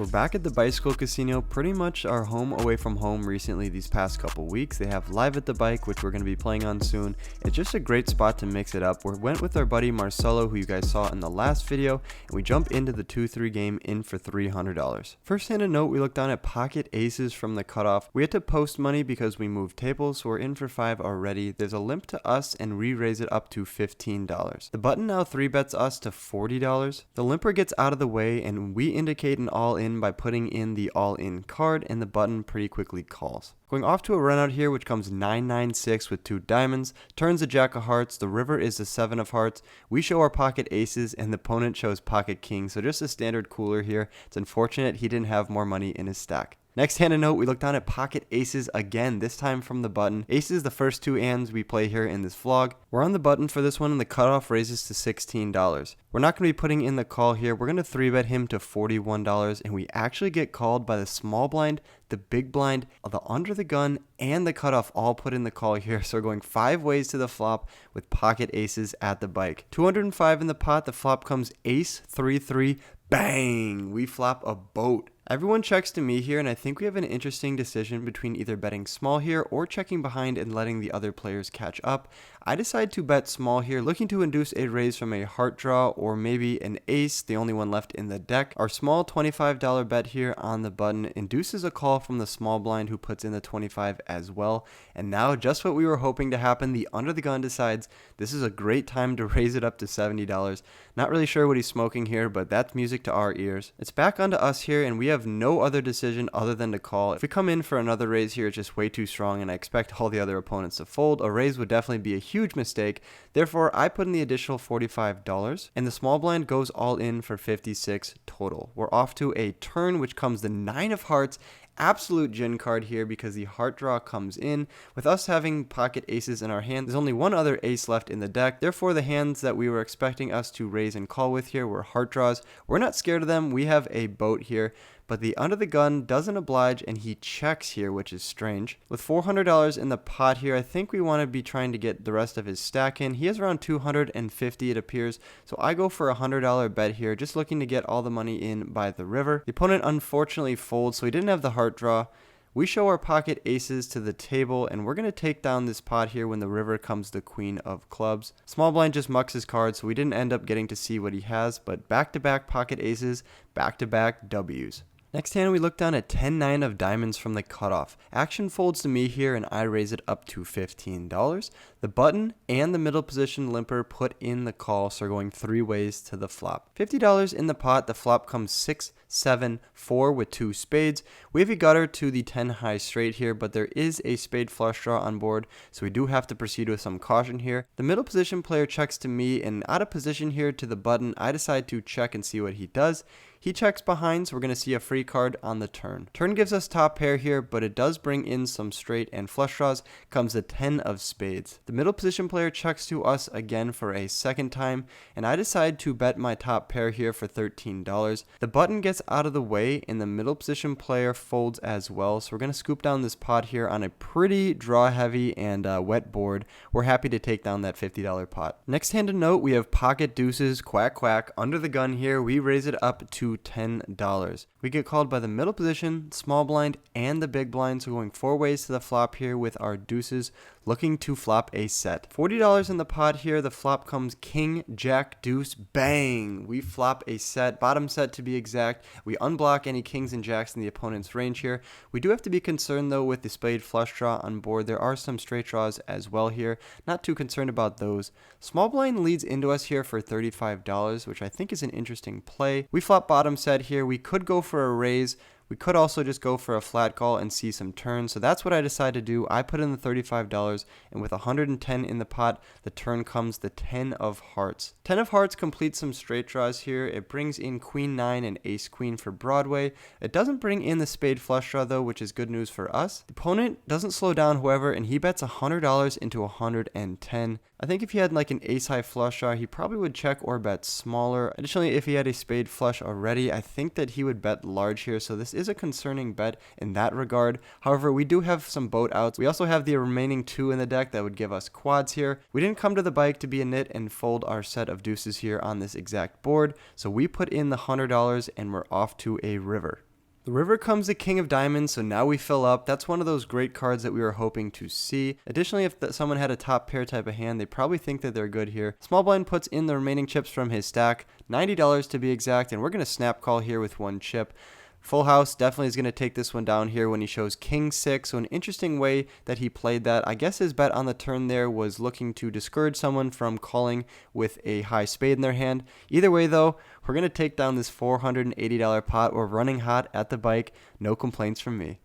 We're back at the bicycle casino, pretty much our home away from home recently these past couple weeks. They have Live at the Bike, which we're going to be playing on soon. It's just a great spot to mix it up. We went with our buddy Marcelo, who you guys saw in the last video, and we jump into the 2-3 game in for $300. First hand of note, we looked down at pocket aces from the cutoff. We had to post money because we moved tables, so we're in for 5 already. There's a limp to us, and we raise it up to $15. The button now 3-bets us to $40. The limper gets out of the way, and we indicate an all-in by putting in the all-in card, and the button pretty quickly calls. Going off to a run out here, which comes 9-9-6 with 2 diamonds, turns the jack of hearts, the river is the 7 of hearts, we show our pocket aces, and the opponent shows pocket king, so just a standard cooler here. It's unfortunate he didn't have more money in his stack. Next hand of note, we look down at pocket aces again, this time from the button. Aces the first 2 hands we play here in this vlog. We're on the button for this one, and the cutoff raises to $16. We're not going to be putting in the call here. We're going to 3-bet him to $41, and we actually get called by the small blind, the big blind, the under the gun, and the cutoff all put in the call here. So we're going 5 ways to the flop with pocket aces at the bike. 205 in the pot, the flop comes ace, 3-3, bang! We flop a boat. Everyone checks to me here, and I think we have an interesting decision between either betting small here or checking behind and letting the other players catch up. I decide to bet small here, looking to induce a raise from a heart draw or maybe an ace, the only one left in the deck. Our small $25 bet here on the button induces a call from the small blind, who puts in the 25 as well. And now, just what we were hoping to happen, the under the gun decides this is a great time to raise it up to $70. Not really sure what he's smoking here, but that's music to our ears. It's back onto us here, and we have no other decision other than to call. If we come in for another raise here, it's just way too strong, and I expect all the other opponents to fold. A raise would definitely be a huge mistake. Therefore, I put in the additional $45, and the small blind goes all in for $56 total. We're off to a turn, which comes the 9 of hearts. Absolute gin card here because the heart draw comes in. With us having pocket aces in our hand, there's only one other ace left in the deck. Therefore, the hands that we were expecting us to raise and call with here were heart draws. We're not scared of them. We have a boat here. But the under the gun doesn't oblige, and he checks here, which is strange. With $400 in the pot here, I think we want to be trying to get the rest of his stack in. He has around $250, it appears, so I go for a $100 bet here, just looking to get all the money in by the river. The opponent unfortunately folds, so he didn't have the heart draw. We show our pocket aces to the table, and we're going to take down this pot here when the river comes the queen of clubs. Small blind just mucks his cards, so we didn't end up getting to see what he has, but back-to-back pocket aces, back-to-back W's. Next hand, we look down at 10-9 of diamonds from the cutoff. Action folds to me here, and I raise it up to $15. The button and the middle position limper put in the call, so we're going 3 ways to the flop. $50 in the pot, the flop comes 6, 7, 4 with 2 spades. We have a gutter to the 10 high straight here, but there is a spade flush draw on board, so we do have to proceed with some caution here. The middle position player checks to me, and out of position here to the button, I decide to check and see what he does. He checks behind, so we're going to see a free card on the turn. Turn gives us top pair here, but it does bring in some straight and flush draws. Comes the 10 of spades. The middle position player checks to us again for a second time, and I decide to bet my top pair here for $13. The button gets out of the way, and the middle position player folds as well, so we're going to scoop down this pot here on a pretty draw heavy and wet board. We're happy to take down that $50 pot. Next hand to note, we have pocket deuces, quack quack, under the gun here. We raise it up to $10. We get called by the middle position, small blind, and the big blind, so going 4 ways to the flop here with our deuces, looking to flop a set. $40 in the pot here, the flop comes king, jack, deuce, bang! We flop a set, bottom set to be exact. We unblock any kings and jacks in the opponent's range here. We do have to be concerned though with the spade flush draw on board. There are some straight draws as well here. Not too concerned about those. Small blind leads into us here for $35, which I think is an interesting play. We flop bottom set here. We could go for a raise. We could also just go for a flat call and see some turns, so that's what I decided to do. I put in the $35, and with 110 in the pot, the turn comes the 10 of hearts. 10 of hearts completes some straight draws here. It brings in queen 9 and ace queen for Broadway. It doesn't bring in the spade flush draw though, which is good news for us. The opponent doesn't slow down, however, and he bets $100 into 110. I think if he had like an ace high flush draw, he probably would check or bet smaller. Additionally, if he had a spade flush already, I think that he would bet large here, so this is a concerning bet in that regard. However, we do have some boat outs. We also have the remaining 2 in the deck that would give us quads here. We didn't come to the bike to be a nit and fold our set of deuces here on this exact board, so we put in the $100 and we're off to a river. The river comes the king of diamonds, so now we fill up. That's one of those great cards that we were hoping to see. Additionally, if someone had a top pair type of hand, they probably think that they're good here. Small blind puts in the remaining chips from his stack, $90 to be exact, and we're going to snap call here with one chip. Full house definitely is going to take this one down here when he shows king 6. So an interesting way that he played that. I guess his bet on the turn there was looking to discourage someone from calling with a high spade in their hand. Either way though, we're going to take down this $480 pot. We're running hot at the bike. No complaints from me.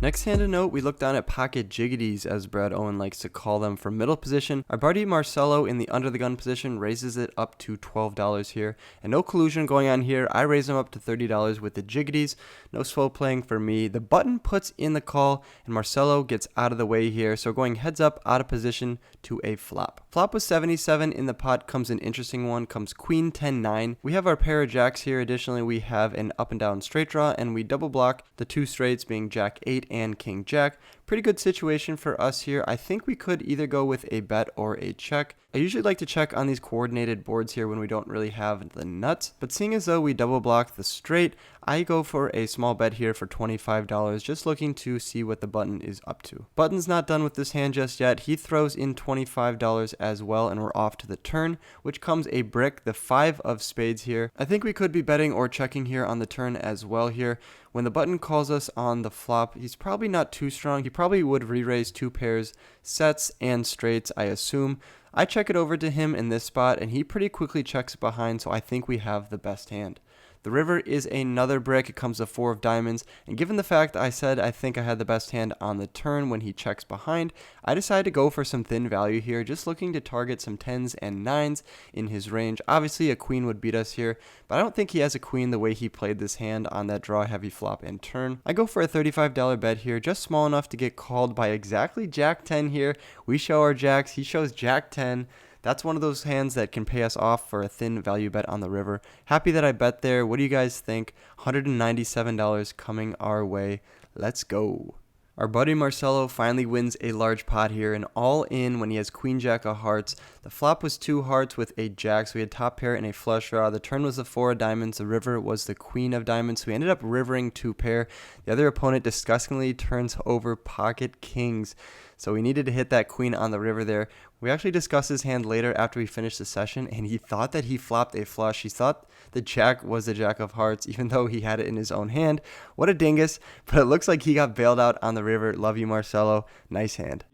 Next hand to note, we look down at pocket Jiggities, as Brad Owen likes to call them, for middle position. Our buddy Marcelo in the under the gun position raises it up to $12 here. And no collusion going on here. I raise him up to $30 with the Jiggities. No slow playing for me. The button puts in the call and Marcelo gets out of the way here. So going heads up out of position to a flop. Flop was 77 in the pot. Comes an interesting one. Comes queen 10-9. We have our pair of jacks here. Additionally, we have an up and down straight draw and we double block the two straights being jack 8 and king jack. Pretty good situation for us here. I think we could either go with a bet or a check. I usually like to check on these coordinated boards here when we don't really have the nuts, but seeing as though we double block the straight, I go for a small bet here for $25, just looking to see what the button is up to. Button's not done with this hand just yet. He throws in $25 as well, and we're off to the turn, which comes a brick, the 5 of spades here. I think we could be betting or checking here on the turn as well here. When the button calls us on the flop, he's probably not too strong. He probably would re-raise 2 pairs, sets and straights, I assume. I check it over to him in this spot, and he pretty quickly checks behind, so I think we have the best hand. The river is another brick. It comes a 4 of diamonds, and given the fact I said I think I had the best hand on the turn when he checks behind, I decided to go for some thin value here, just looking to target some 10s and 9s in his range. Obviously a queen would beat us here, but I don't think he has a queen the way he played this hand on that draw heavy flop and turn. I go for a $35 bet here, just small enough to get called by exactly jack 10 here. We show our jacks, he shows jack 10. That's one of those hands that can pay us off for a thin value bet on the river. Happy that I bet there. What do you guys think? $197 coming our way. Let's go. Our buddy Marcelo finally wins a large pot here, and all in when he has queen jack of hearts. The flop was 2 hearts with a jack, so we had top pair and a flush draw. The turn was the 4 of diamonds. The river was the queen of diamonds, so we ended up rivering 2 pair. The other opponent disgustingly turns over pocket kings, so we needed to hit that queen on the river there. We actually discussed his hand later after we finished the session, and he thought that he flopped a flush. He thought the jack was the jack of hearts, even though he had it in his own hand. What a dingus, but it looks like he got bailed out on the river. Love you, Marcelo. Nice hand.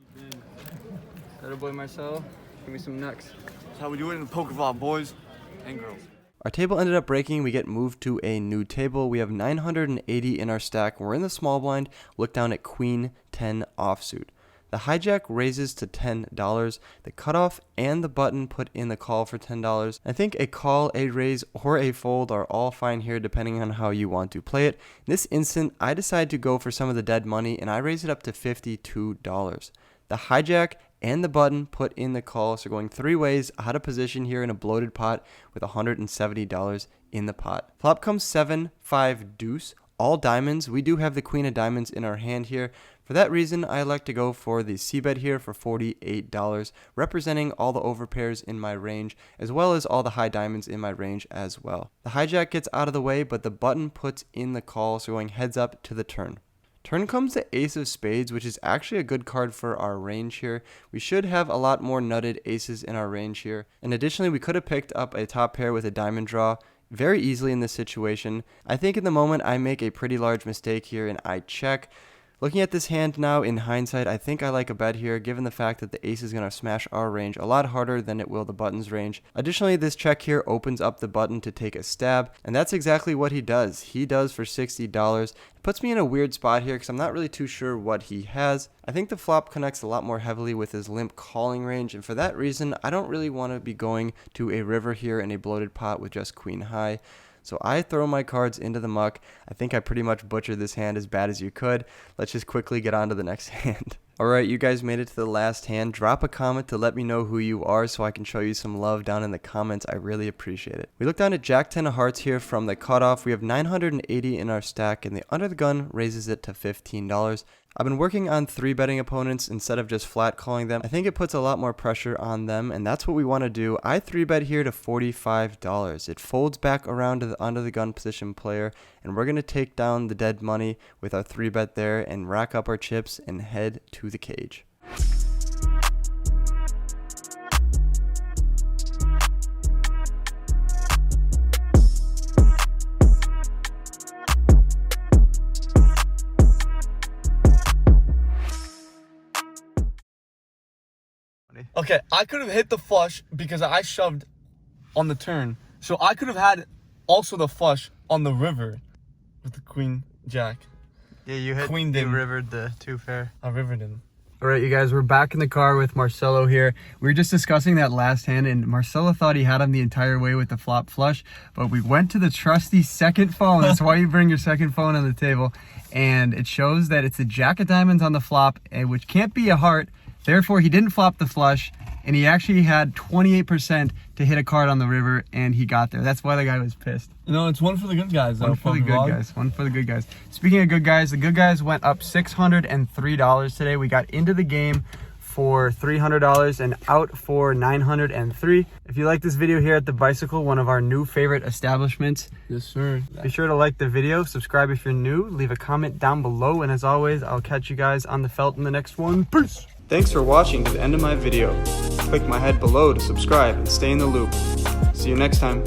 Better boy Marcelo, give me some nucks. That's how we do it in the poker vlog, boys and girls. Our table ended up breaking. We get moved to a new table. We have 980 in our stack. We're in the small blind. Look down at queen 10 offsuit. The hijack raises to $10. The cutoff and the button put in the call for $10. I think a call, a raise, or a fold are all fine here depending on how you want to play it. In this instant, I decide to go for some of the dead money and I raise it up to $52. The hijack and the button put in the call, so going 3 ways out of position here in a bloated pot with $170 in the pot. Flop comes 7-5 deuce. All diamonds. We do have the queen of diamonds in our hand here. For that reason, I elect to go for the c-bet here for $48, representing all the overpairs in my range, as well as all the high diamonds in my range as well. The hijack gets out of the way, but the button puts in the call, so going heads up to the turn. Turn comes the ace of spades, which is actually a good card for our range here. We should have a lot more nutted aces in our range here. And additionally, we could have picked up a top pair with a diamond draw very easily in this situation. I think in the moment I make a pretty large mistake here and I check. Looking at this hand now in hindsight, I think I like a bet here given the fact that the ace is going to smash our range a lot harder than it will the button's range. Additionally, this check here opens up the button to take a stab, and that's exactly what he does. He does for $60. It puts me in a weird spot here because I'm not really too sure what he has. I think the flop connects a lot more heavily with his limp calling range, and for that reason, I don't really want to be going to a river here in a bloated pot with just queen high. So I throw my cards into the muck. I think I pretty much butchered this hand as bad as you could. Let's just quickly get on to the next hand. Alright, you guys made it to the last hand. Drop a comment to let me know who you are so I can show you some love down in the comments. I really appreciate it. We look down at Jack 10 of hearts here from the cutoff. We have 980 in our stack, and the under the gun raises it to $15. I've been working on 3-betting opponents instead of just flat calling them. I think it puts a lot more pressure on them, and that's what we want to do. I 3-bet here to $45. It folds back around to the under the gun position player, and we're going to take down the dead money with our 3-bet there and rack up our chips and head to the cage. Okay, I could have hit the flush because I shoved on the turn. So I could have had also the flush on the river with the queen jack. Yeah, you hit Queen the didn't. rivered the 2 fair. I rivered him. All right, you guys, we're back in the car with Marcelo here. We were just discussing that last hand, and Marcelo thought he had him the entire way with the flop flush, but we went to the trusty second phone. That's why you bring your second phone on the table, and it shows that it's a jack of diamonds on the flop, which can't be a heart. Therefore, he didn't flop the flush, and he actually had 28% to hit a card on the river, and he got there. That's why the guy was pissed. No, it's one for the good guys. One for the good guys. One for the good guys. Speaking of good guys, the good guys went up $603 today. We got into the game for $300 and out for $903. If you like this video here at The Bicycle, one of our new favorite establishments, Yes, sir. be sure to like the video, subscribe if you're new, leave a comment down below, and as always, I'll catch you guys on the felt in the next one. Peace! Thanks for watching to the end of my video. Click my head below to subscribe and stay in the loop. See you next time.